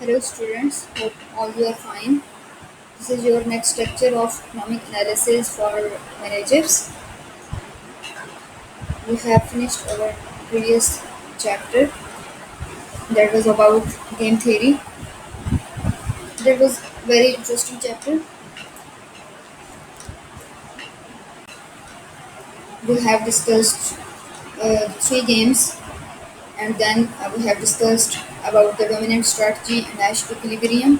Hello students, hope all you are fine. This is your next lecture of economic analysis for managers. We have finished our previous chapter that was about game theory. That was very interesting chapter. We have discussed three games and then we have discussed about the dominant strategy and Nash equilibrium.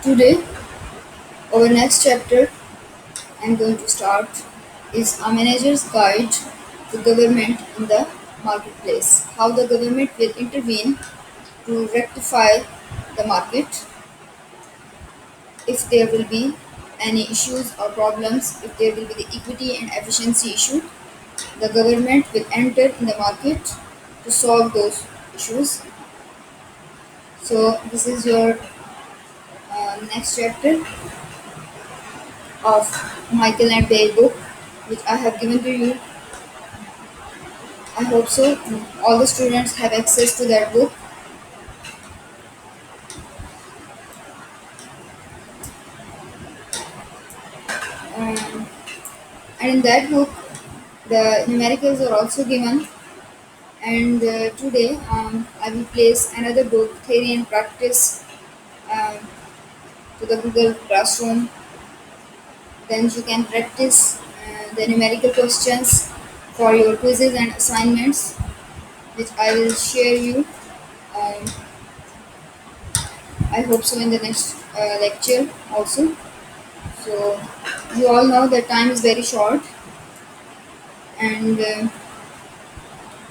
Today, our next chapter I'm going to start is a manager's guide to government in the marketplace. How the government will intervene to rectify the market if there will be any issues or problems, if there will be the equity and efficiency issue, the government will enter in the market to solve those issues. So this is your next chapter of Michael and Bay book, which I have given to you. I hope so. All the students have access to that book. Um, and in that book, the numericals are also given. And today, I will place another book, Theory and Practice, um, to the Google Classroom. Then you can practice the numerical questions for your quizzes and assignments, which I will share you. Um, I hope so in the next lecture also. So you all know that time is very short, and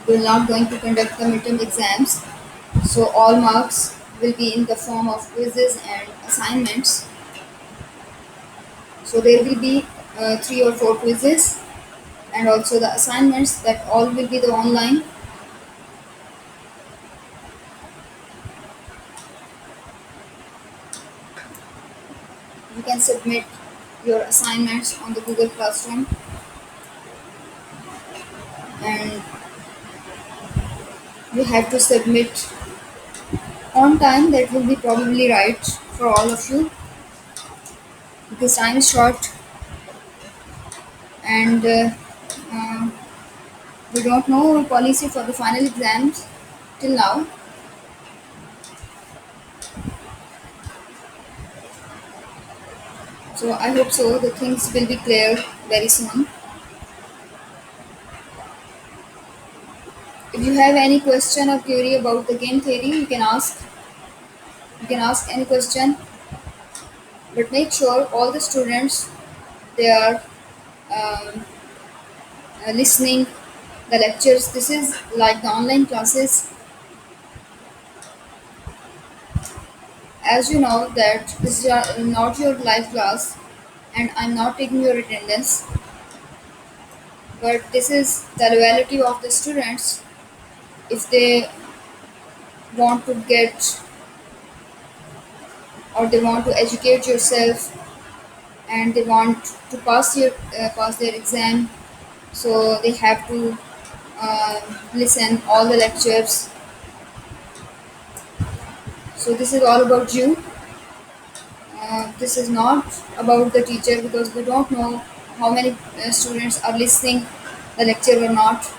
we're not going to conduct the midterm exams. So all marks will be in the form of quizzes and assignments. So there will be three or four quizzes and also the assignments that all will be the online. You can submit your assignments on the Google Classroom, and you have to submit on time. That will be probably right for all of you because time is short, and uh, we don't know policy for the final exams till now. So I hope so. The things will be clear very soon. If you have any question or query about the game theory, you can ask. You can ask any question, but make sure all the students they are um, listening the lectures. This is like the online classes. As you know that this is not your live class, and I'm not taking your attendance. But this is the reality of the students if they want to get or they want to educate yourself and they want to pass their exam, so they have to uh, listen all the lectures. So this is all about you. This is not about the teacher because we don't know how many students are listening the lecture or not,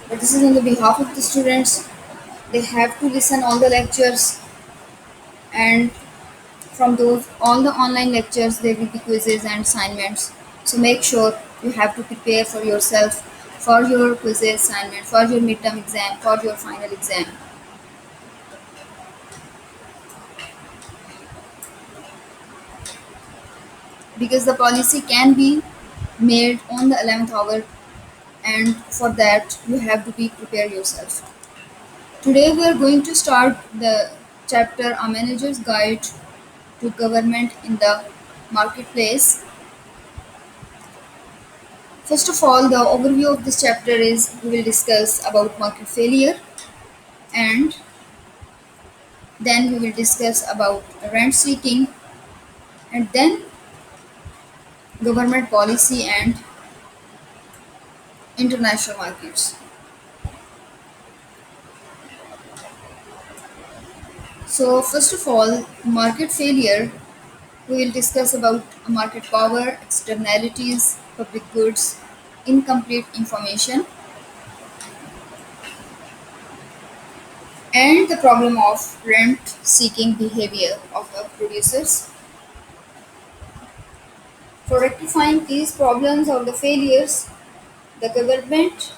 but this is on the behalf of the students. They have to listen all the lectures, and from those all the online lectures there will be quizzes and assignments. So make sure you have to prepare for yourself for your quizzes, assignment, for your midterm exam, for your final exam, because the policy can be made on the 11th hour, and for that you have to be prepare yourself. Today we are going to start the chapter A Manager's Guide to Government in the Marketplace. First of all, the overview of this chapter is we will discuss about market failure, and then we will discuss about rent seeking, and then government policy and international markets. So first of all, market failure. We will discuss about market power, externalities, public goods, incomplete information, and the problem of rent-seeking behavior of the producers. For rectifying these problems or the failures, the government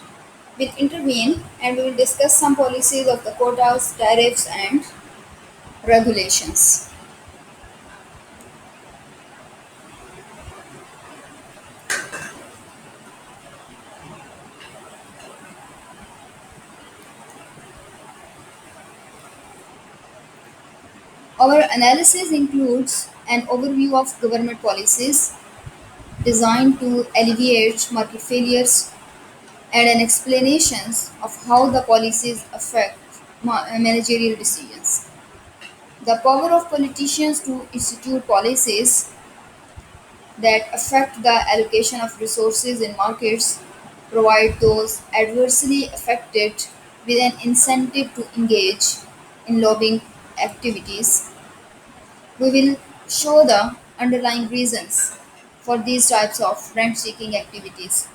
will intervene and we will discuss some policies of the quotas, tariffs, and regulations. Our analysis includes an overview of government policies designed to alleviate market failures and an explanations of how the policies affect managerial decisions. The power of politicians to institute policies that affect the allocation of resources in markets provide those adversely affected with an incentive to engage in lobbying activities. We will show the underlying reasons for these types of rent seeking activities.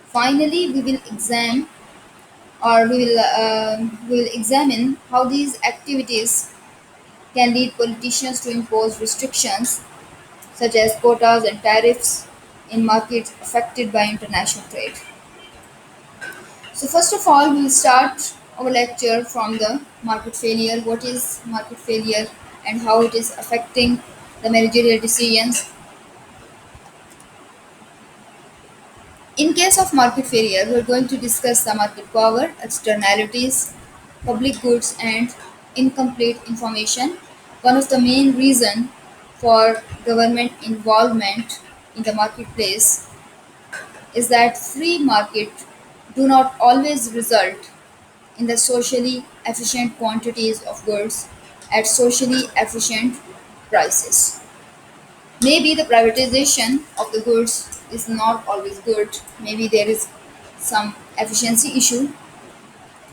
Finally, we will examine how these activities can lead politicians to impose restrictions such as quotas and tariffs in markets affected by international trade. So first of all, we will start our lecture from the market failure. What is market failure and how it is affecting the managerial decisions? In case of market failure, we are going to discuss the market power, externalities, public goods, and incomplete information. One of the main reason for government involvement in the marketplace is that free market do not always result in the socially efficient quantities of goods at socially efficient prices. Maybe the privatization of the goods is not always good. Maybe there is some efficiency issue.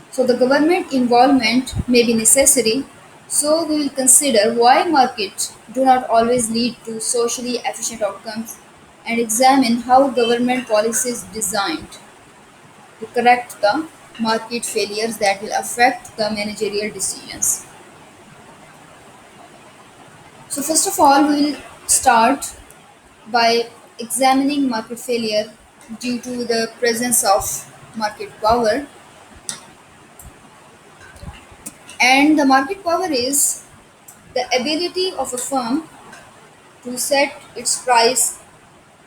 So the government involvement may be necessary. So we will consider why markets do not always lead to socially efficient outcomes and examine how government policies designed to correct the market failures that will affect the managerial decisions. So first of all, we will start by examining market failure due to the presence of market power. And the market power is the ability of a firm to set its price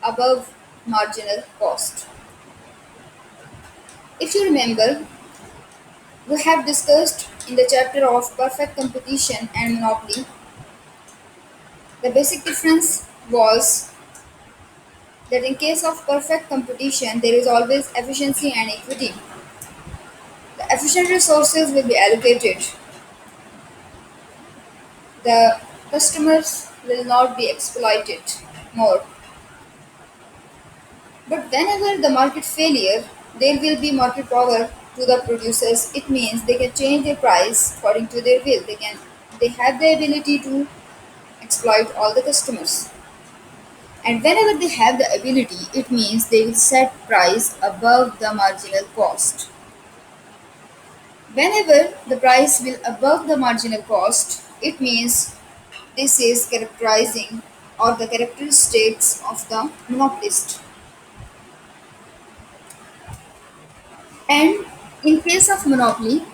above marginal cost. If you remember, we have discussed in the chapter of perfect competition and monopoly. The basic difference was that in case of perfect competition, there is always efficiency and equity. The efficient resources will be allocated. The customers will not be exploited more. But whenever the market failure, there will be market power to the producers. It means they can change their price according to their will. They have the ability to exploit all the customers. And whenever they have the ability, it means they will set price above the marginal cost. Whenever the price will above the marginal cost, it means this is characterizing or the characteristics of the monopolist. And in case of monopoly,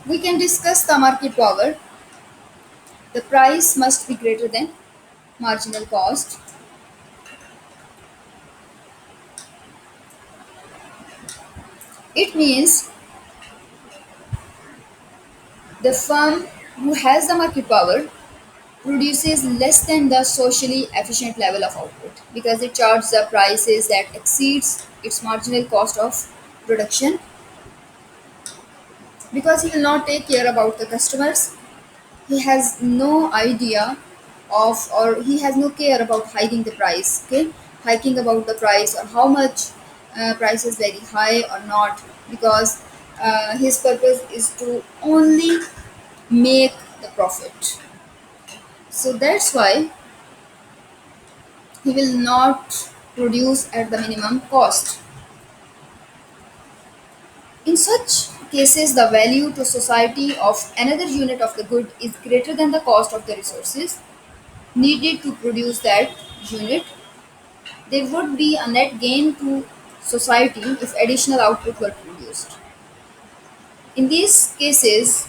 we can discuss the market power. The price must be greater than marginal cost. It means the firm who has the market power produces less than the socially efficient level of output because it charges the prices that exceeds its marginal cost of production because he will not take care about the customers. He has no idea of or he has no care about hiking the price, okay, hiking about the price or how much price is very high or not because his purpose is to only make the profit. So that's why he will not produce at the minimum cost. In such cases, the value to society of another unit of the good is greater than the cost of the resources needed to produce that unit. There would be a net gain to society if additional output were produced. In these cases,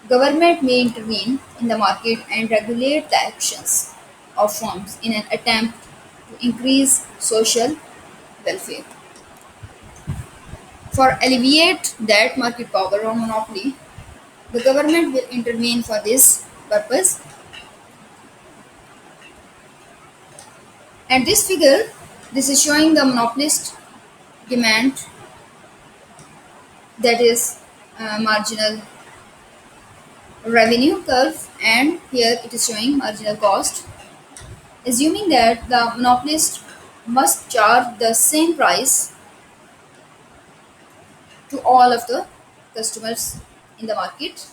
government may intervene in the market and regulate the actions of firms in an attempt to increase social welfare. For alleviate that market power or monopoly, the government will intervene for this purpose. And this figure, this is showing the monopolist demand, that is marginal revenue curve, and here it is showing marginal cost. Assuming that the monopolist must charge the same price to all of the customers in the market.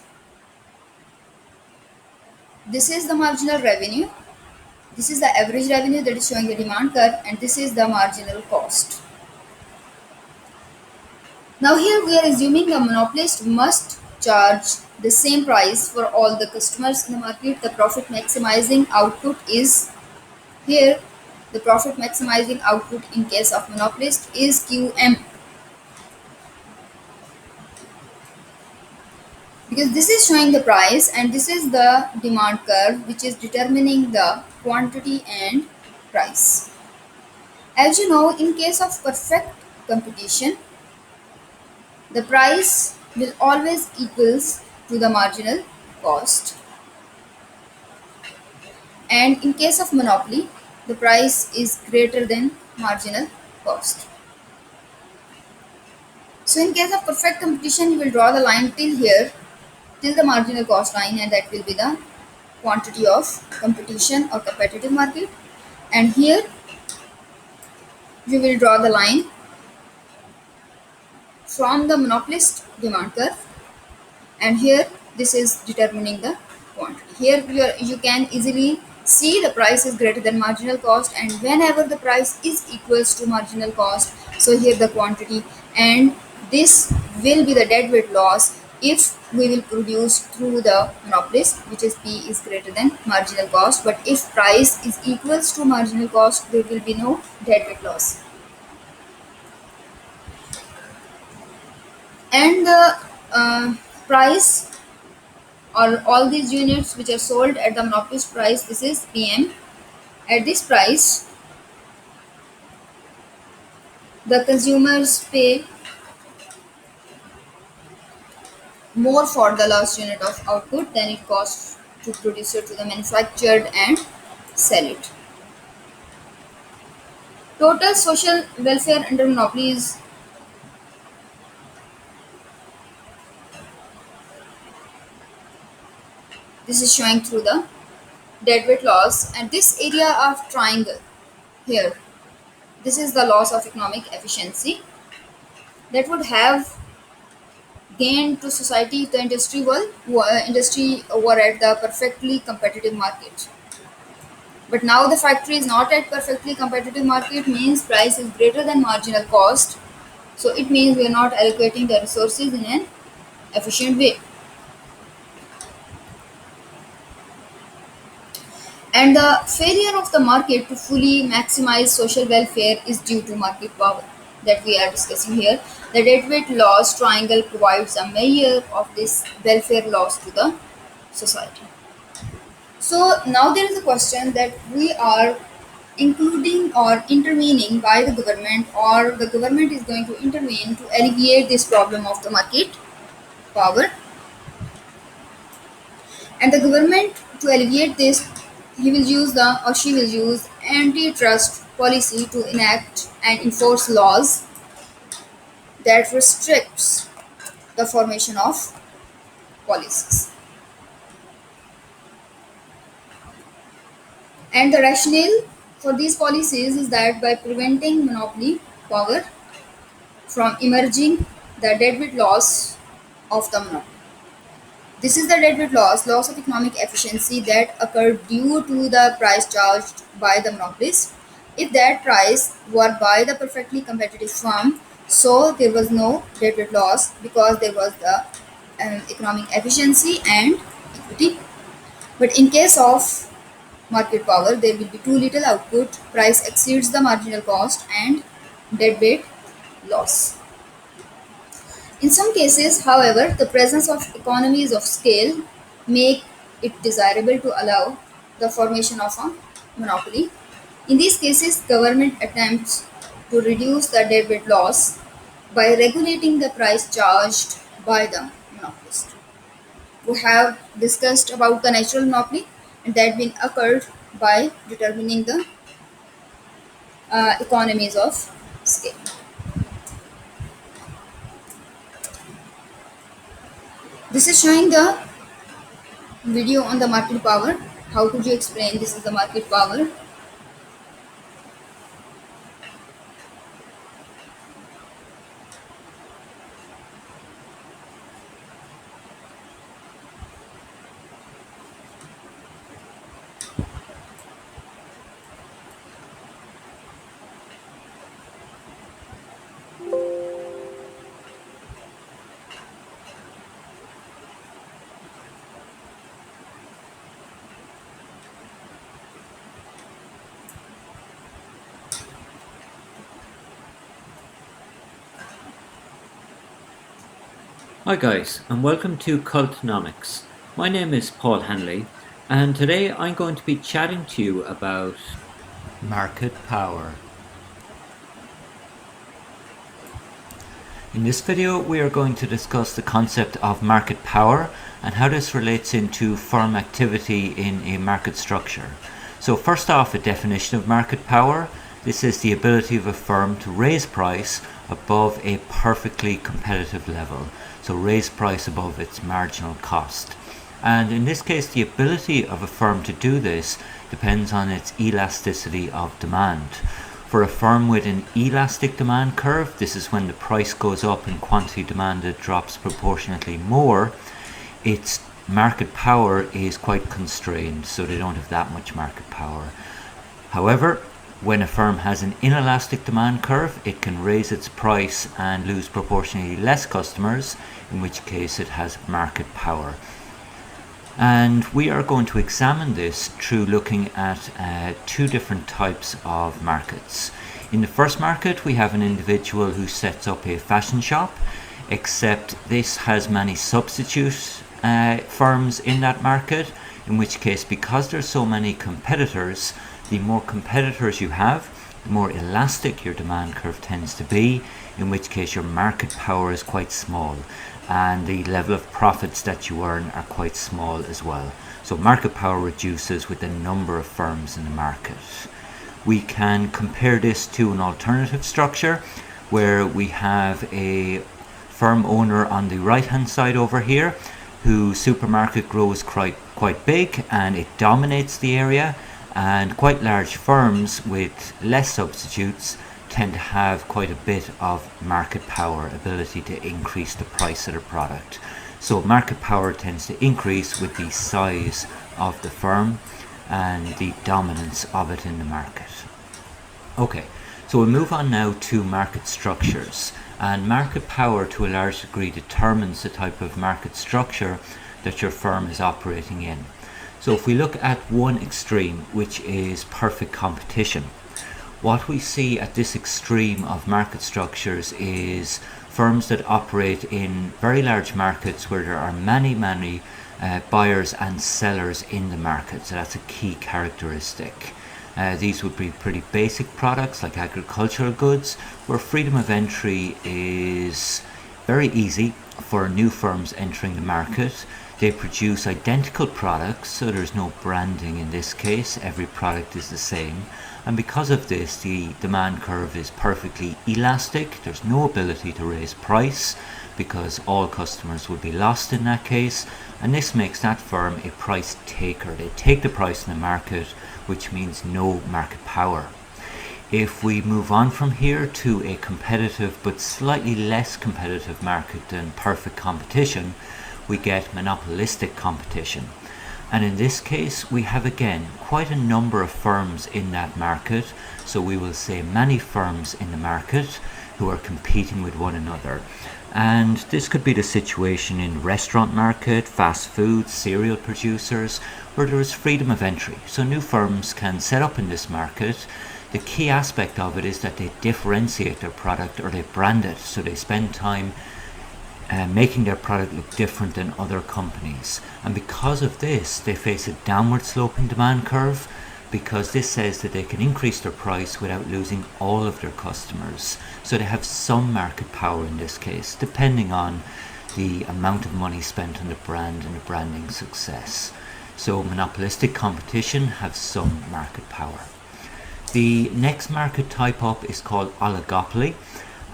This is the marginal revenue. This is the average revenue that is showing the demand curve, and this is the marginal cost. Now here we are assuming the monopolist must charge the same price for all the customers in the market. The profit maximizing output is here. The profit maximizing output in case of monopolist is QM, because this is showing the price and this is the demand curve which is determining the quantity and price. As you know, in case of perfect competition, the price will always equals to the marginal cost, and in case of monopoly, the price is greater than marginal cost. So in case of perfect competition, you will draw the line till here, till the marginal cost line, and that will be the quantity of competition or competitive market. And here you will draw the line from the monopolist demand curve, and here this is determining the quantity. Here you can easily see the price is greater than marginal cost, and whenever the price is equals to marginal cost, so here the quantity, and this will be the deadweight loss if we will produce through the monopolist, which is P is greater than marginal cost. But if price is equals to marginal cost, there will be no deadweight loss. And the price or all these units which are sold at the monopolist price, this is PM. At this price, the consumers pay more for the last unit of output than it costs to produce it to the manufactured and sell it. Total social welfare under monopoly is this is showing through the deadweight loss, and this area of triangle here, this is the loss of economic efficiency that would have gain to society if the industry were at the perfectly competitive market. But now the factory is not at perfectly competitive market, means price is greater than marginal cost. So it means we are not allocating the resources in an efficient way. And the failure of the market to fully maximize social welfare is due to market power that we are discussing here. The deadweight loss triangle provides a measure of this welfare loss to the society. So now there is a question that we are including or intervening by the government, or the government is going to intervene to alleviate this problem of the market power. And the government, to alleviate this, he will use the or she will use antitrust policy to enact and enforce laws that restricts the formation of policies. And the rationale for these policies is that by preventing monopoly power from emerging, the deadweight loss of the monopoly, This is the deadweight loss of economic efficiency that occurred due to the price charged by the monopolist. If that price were by the perfectly competitive firm, so there was no deadweight loss because there was the economic efficiency and equity. But in case of market power, there will be too little output, price exceeds the marginal cost, and deadweight loss. In some cases, however, the presence of economies of scale make it desirable to allow the formation of a monopoly. In these cases, government attempts to reduce the deadweight loss by regulating the price charged by the monopolist. We have discussed about the natural monopoly and that been occurred by determining the economies of scale. This is showing the video on the market power. How could you explain this is the market power? Hi guys, and welcome to Cultonomics. My name is Paul Hanley, and today I'm going to be chatting to you about market power. In this video, we are going to discuss the concept of market power and how this relates into firm activity in a market structure. So first off, a definition of market power. This is the ability of a firm to raise price above a perfectly competitive level. So raise price above its marginal cost. And in this case, the ability of a firm to do this depends on its elasticity of demand. For a firm with an elastic demand curve, this is when the price goes up and quantity demanded drops proportionately more, its market power is quite constrained, so they don't have that much market power. However, when a firm has an inelastic demand curve, it can raise its price and lose proportionally less customers, in which case it has market power. And we are going to examine this through looking at two different types of markets. In the first market, we have an individual who sets up a fashion shop, except this has many substitute firms in that market, in which case, because there's so many competitors, the more competitors you have, the more elastic your demand curve tends to be, in which case your market power is quite small and the level of profits that you earn are quite small as well. So market power reduces with the number of firms in the market. We can compare this to an alternative structure where we have a firm owner on the right hand side over here whose supermarket grows quite big and it dominates the area, and quite large firms with less substitutes tend to have quite a bit of market power, ability to increase the price of their product. So market power tends to increase with the size of the firm and the dominance of it in the market. Okay, so we'll move on now to market structures. And market power to a large degree determines the type of market structure that your firm is operating in. So if we look at one extreme, which is perfect competition, what we see at this extreme of market structures is firms that operate in very large markets where there are many buyers and sellers in the market. So that's a key characteristic. These would be pretty basic products like agricultural goods, where freedom of entry is very easy for new firms entering the market. They produce identical products, so there's no branding in this case. Every product is the same. And because of this, the demand curve is perfectly elastic. There's no ability to raise price because all customers would be lost in that case. And this makes that firm a price taker. They take the price in the market, which means no market power. If we move on from here to a competitive but slightly less competitive market than perfect competition, we get monopolistic competition. And in this case, we have again quite a number of firms in that market. So we will say many firms in the market who are competing with one another. And this could be the situation in restaurant market, fast food, cereal producers, where there is freedom of entry. So new firms can set up in this market. The key aspect of it is that they differentiate their product, or they brand it. So they spend time making their product look different than other companies. And because of this, they face a downward sloping demand curve, because this says that they can increase their price without losing all of their customers. So they have some market power in this case, depending on the amount of money spent on the brand and the branding success. So monopolistic competition has some market power. The next market type up is called oligopoly.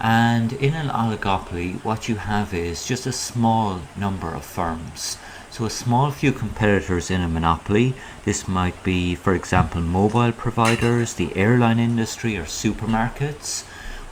And in an oligopoly, what you have is just a small number of firms. So a small few competitors in a monopoly. This might be, for example, mobile providers, the airline industry, or supermarkets,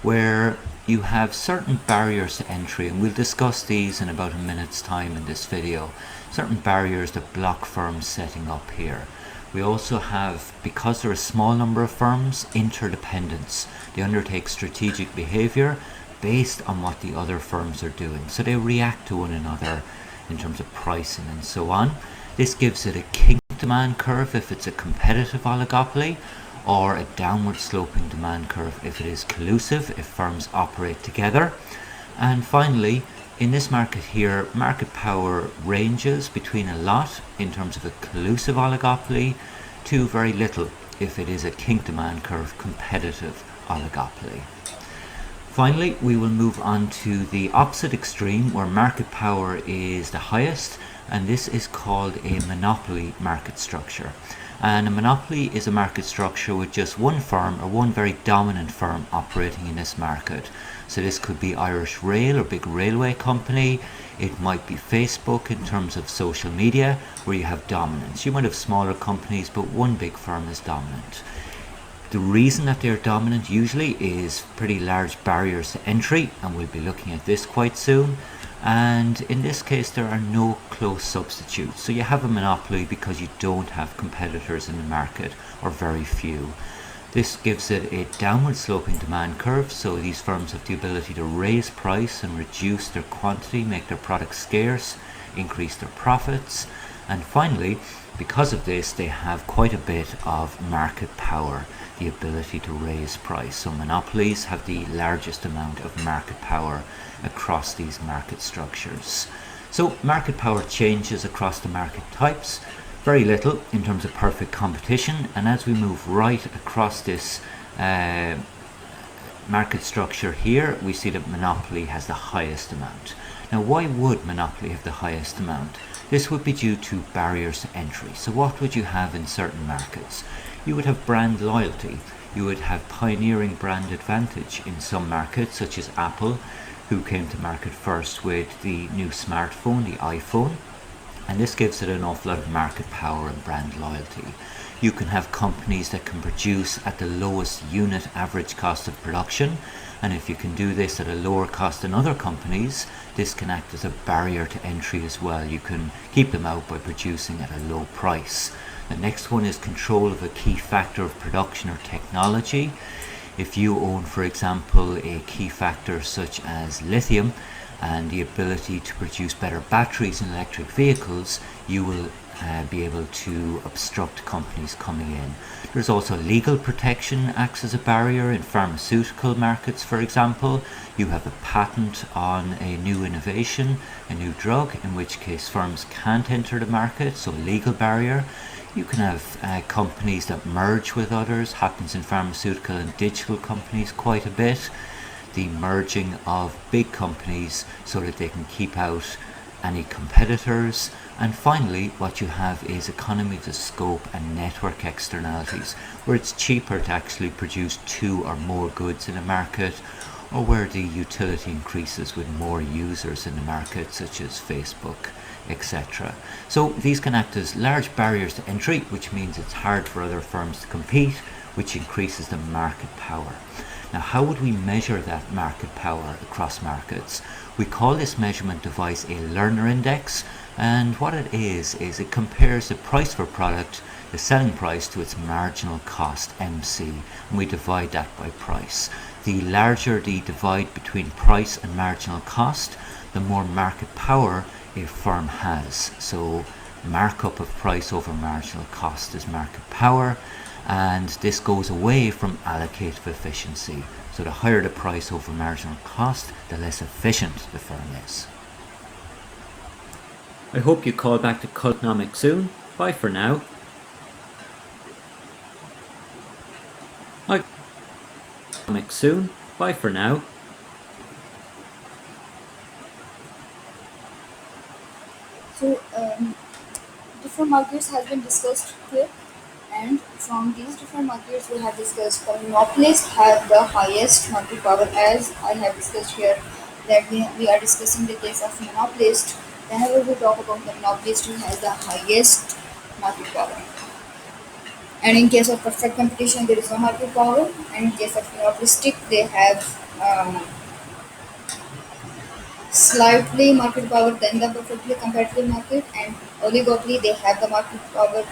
where you have certain barriers to entry, and we'll discuss these in about a minute's time in this video. Certain barriers that block firms setting up here. We also have, because there are a small number of firms, interdependence. They undertake strategic behavior based on what the other firms are doing. So they react to one another in terms of pricing and so on. This gives it a kink demand curve if it's a competitive oligopoly, or a downward sloping demand curve if it is collusive, if firms operate together. And finally, in this market here, market power ranges between a lot in terms of a collusive oligopoly to very little if it is a kink demand curve competitive oligopoly. Finally, we will move on to the opposite extreme, where market power is the highest, and this is called a monopoly market structure. And a monopoly is a market structure with just one firm, or one very dominant firm, operating in this market. So this could be Irish Rail, or big railway company. It might be Facebook in terms of social media, where you have dominance. You might have smaller companies, but one big firm is dominant. The reason that they're dominant usually is pretty large barriers to entry, and we'll be looking at this quite soon. And in this case, there are no close substitutes. So you have a monopoly because you don't have competitors in the market, or very few. This gives it a downward sloping demand curve, so these firms have the ability to raise price and reduce their quantity, make their products scarce, increase their profits. And finally, because of this, they have quite a bit of market power, the ability to raise price. So monopolies have the largest amount of market power across these market structures. So market power changes across the market types. Very little in terms of perfect competition, and as we move right across this market structure here, we see that monopoly has the highest amount. Now, why would monopoly have the highest amount? This would be due to barriers to entry. So what would you have in certain markets? You would have brand loyalty. You would have pioneering brand advantage in some markets, such as Apple, who came to market first with the new smartphone, the iPhone. And this gives it an awful lot of market power and brand loyalty. You can have companies that can produce at the lowest unit average cost of production, and if you can do this at a lower cost than other companies, this can act as a barrier to entry as well. You can keep them out by producing at a low price. The next one is control of a key factor of production or technology. If you own, for example, a key factor such as lithium, and the ability to produce better batteries in electric vehicles, you will be able to obstruct companies coming in. There's also legal protection acts as a barrier in pharmaceutical markets, for example. You have a patent on a new innovation, a new drug, in which case firms can't enter the market, so legal barrier. You can have companies that merge with others, happens in pharmaceutical and digital companies quite a bit. The merging of big companies so that they can keep out any competitors. And finally, what you have is economies of scope and network externalities, where it's cheaper to actually produce two or more goods in a market, or where the utility increases with more users in the market, such as Facebook, etc. So these can act as large barriers to entry, which means it's hard for other firms to compete, which increases the market power. Now, how would we measure that market power across markets? We call this measurement device a Lerner index, and what it is it compares the price for product, the selling price, to its marginal cost, MC, and we divide that by price. The larger the divide between price and marginal cost, the more market power a firm has. So markup of price over marginal cost is market power, and this goes away from allocative efficiency. So the higher the price over marginal cost, the less efficient the firm is. I hope you call back to Cultnomics soon. Bye for now. Cultnomics soon. Bye for now. So, different markets has been discussed here, and from these different markets we have discussed the monopolists have the highest market power, as I have discussed here, that we are discussing the case of monopolist. Whenever we talk about the monopolist who has the highest market power, and in case of perfect competition there is no market power, and in case of monopolistic they have slightly market power than the perfectly competitive market, and oligopoly they have the market power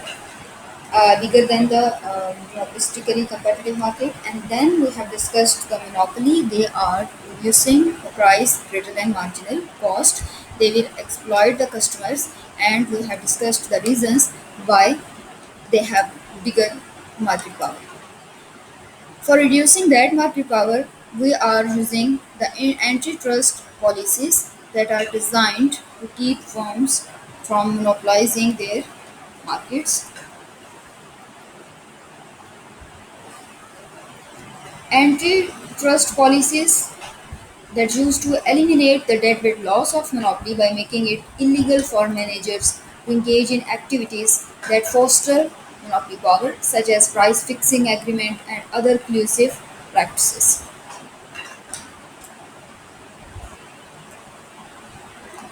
bigger than the monopolistically competitive market. And then we have discussed the monopoly. They are reducing the price greater than marginal cost. They will exploit the customers, and we have discussed the reasons why they have bigger market power. For reducing that market power, we are using the antitrust policies that are designed to keep firms from monopolizing their markets. Antitrust policies that used to eliminate the deadweight loss of monopoly by making it illegal for managers to engage in activities that foster monopoly power, such as price fixing agreement and other collusive practices.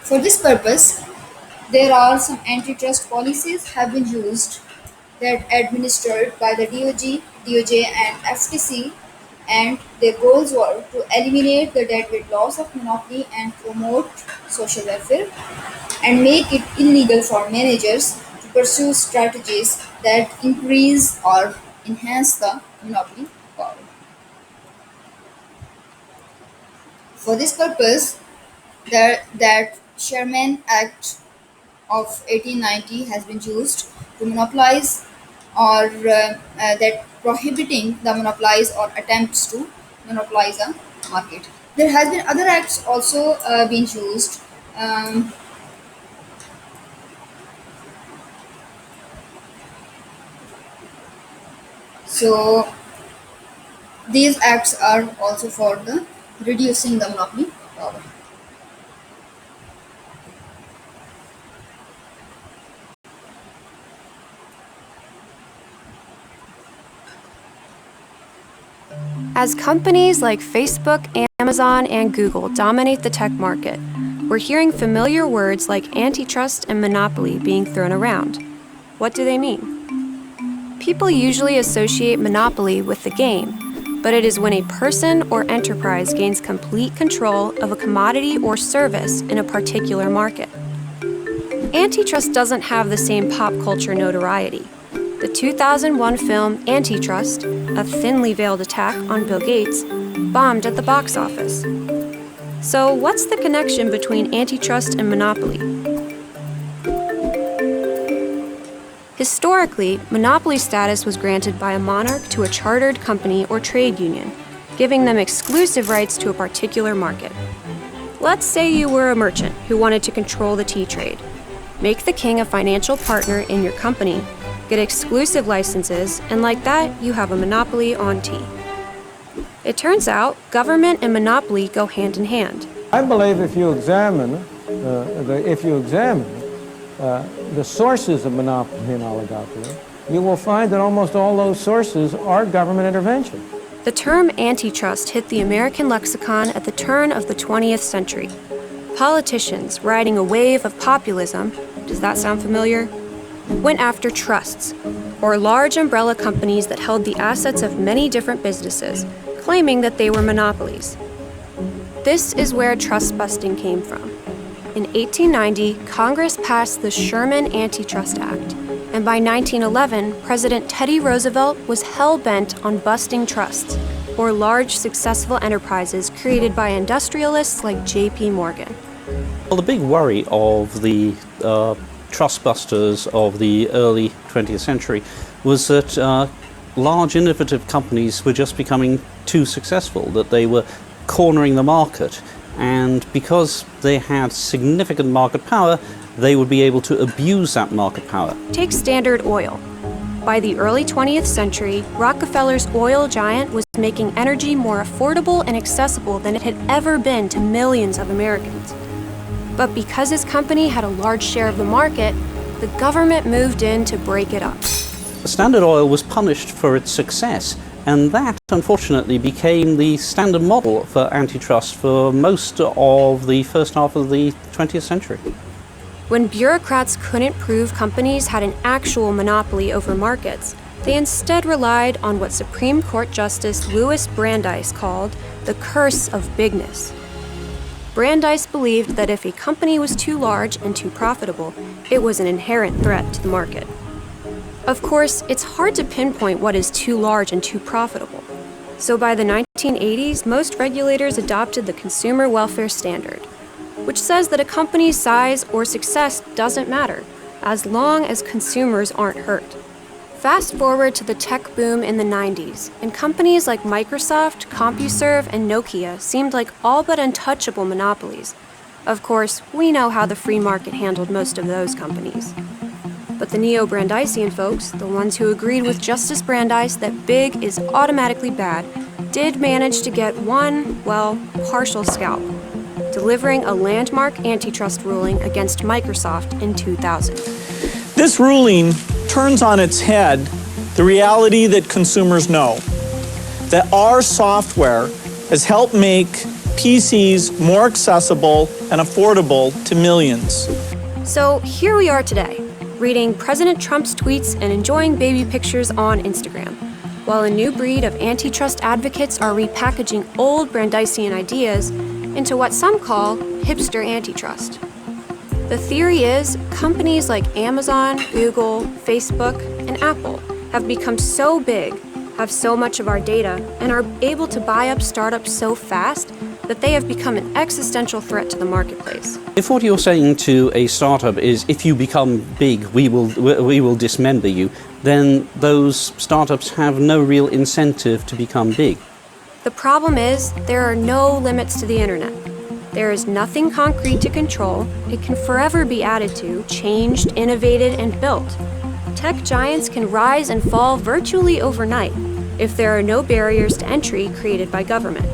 For this purpose, there are some antitrust policies have been used that administered by the DOJ and FTC, and their goals were to eliminate the deadweight laws of monopoly and promote social welfare, and make it illegal for managers to pursue strategies that increase or enhance the monopoly power. For this purpose, that Sherman Act of 1890 has been used to monopolize, or that prohibiting the monopolize or attempts to monopolize a market. There has been other acts also been used. Um, so these acts are also for the reducing the monopoly power. As companies like Facebook, Amazon, and Google dominate the tech market, we're hearing familiar words like antitrust and monopoly being thrown around. What do they mean? People usually associate monopoly with the game, but it is when a person or enterprise gains complete control of a commodity or service in a particular market. Antitrust doesn't have the same pop culture notoriety. The 2001 film Antitrust, a thinly veiled attack on Bill Gates, bombed at the box office. So, what's the connection between antitrust and monopoly? Historically, monopoly status was granted by a monarch to a chartered company or trade union, giving them exclusive rights to a particular market. Let's say you were a merchant who wanted to control the tea trade. Make the king a financial partner in your company, get exclusive licenses, and like that, you have a monopoly on tea. It turns out government and monopoly go hand in hand. I believe if you examine the sources of monopoly and oligopoly, you will find that almost all those sources are government intervention. The term antitrust hit the American lexicon at the turn of the 20th century. Politicians, riding a wave of populism, does that sound familiar? Went after trusts, or large umbrella companies that held the assets of many different businesses, claiming that they were monopolies. This is where trust busting came from. In 1890, Congress passed the Sherman Antitrust Act, and by 1911, President Teddy Roosevelt was hell-bent on busting trusts, or large, successful enterprises created by industrialists like J.P. Morgan. Well, the big worry of the trust busters of the early 20th century was that large innovative companies were just becoming too successful, that they were cornering the market, and because they had significant market power, they would be able to abuse that market power. Take Standard Oil. By the early 20th century, Rockefeller's oil giant was making energy more affordable and accessible than it had ever been to millions of Americans. But because his company had a large share of the market, the government moved in to break it up. Standard Oil was punished for its success, and that unfortunately became the standard model for antitrust for most of the first half of the 20th century. When bureaucrats couldn't prove companies had an actual monopoly over markets, they instead relied on what Supreme Court Justice Louis Brandeis called the curse of bigness. Brandeis believed that if a company was too large and too profitable, it was an inherent threat to the market. Of course, it's hard to pinpoint what is too large and too profitable. So by the 1980s, most regulators adopted the Consumer Welfare Standard, which says that a company's size or success doesn't matter, as long as consumers aren't hurt. Fast forward to the tech boom in the 90s, and companies like Microsoft, CompuServe, and Nokia seemed like all but untouchable monopolies. Of course, we know how the free market handled most of those companies. But the neo-Brandeisian folks, the ones who agreed with Justice Brandeis that big is automatically bad, did manage to get one, well, partial scalp, delivering a landmark antitrust ruling against Microsoft in 2000. This ruling turns on its head the reality that consumers know, that our software has helped make PCs more accessible and affordable to millions. So here we are today, reading President Trump's tweets and enjoying baby pictures on Instagram, while a new breed of antitrust advocates are repackaging old Brandeisian ideas into what some call hipster antitrust. The theory is companies like Amazon, Google, Facebook, and Apple have become so big, have so much of our data, and are able to buy up startups so fast that they have become an existential threat to the marketplace. If what you're saying to a startup is, if you become big, we will dismember you, then those startups have no real incentive to become big. The problem is, there are no limits to the internet. There is nothing concrete to control. It can forever be added to, changed, innovated, and built. Tech giants can rise and fall virtually overnight if there are no barriers to entry created by government.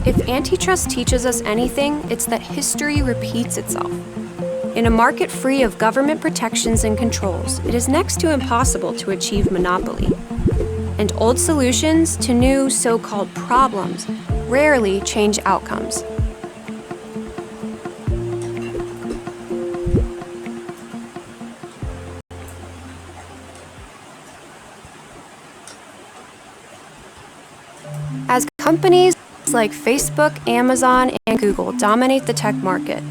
If antitrust teaches us anything, it's that history repeats itself. In a market free of government protections and controls, it is next to impossible to achieve monopoly. And old solutions to new so-called problems rarely change outcomes. As companies like Facebook, Amazon, and Google dominate the tech market.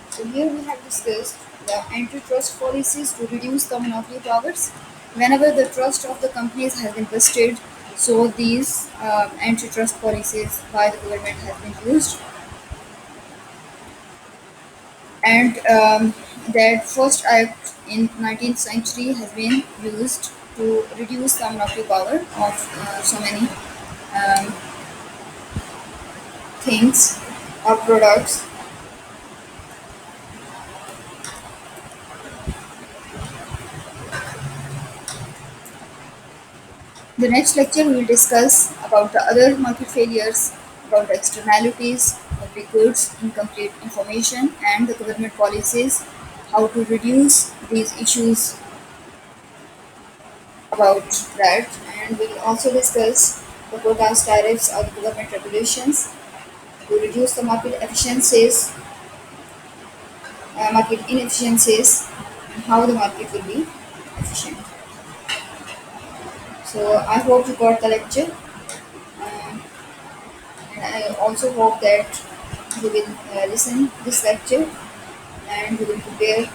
So here we have discussed the antitrust policies to reduce the monopoly powers. Whenever the trust of the companies has been busted, so these antitrust policies by the government has been used. And that first act in 19th century has been used to reduce the monopoly power of so many things or products. The next lecture we will discuss about the other market failures, about the externalities of the goods, incomplete information, and the government policies, how to reduce these issues about that. And we will also discuss the quotas, tariffs, or the government regulations to reduce the market efficiencies, market inefficiencies, and how the market will be efficient. So I hope you got the lecture, uh, and I also hope that you will listen this lecture and you will prepare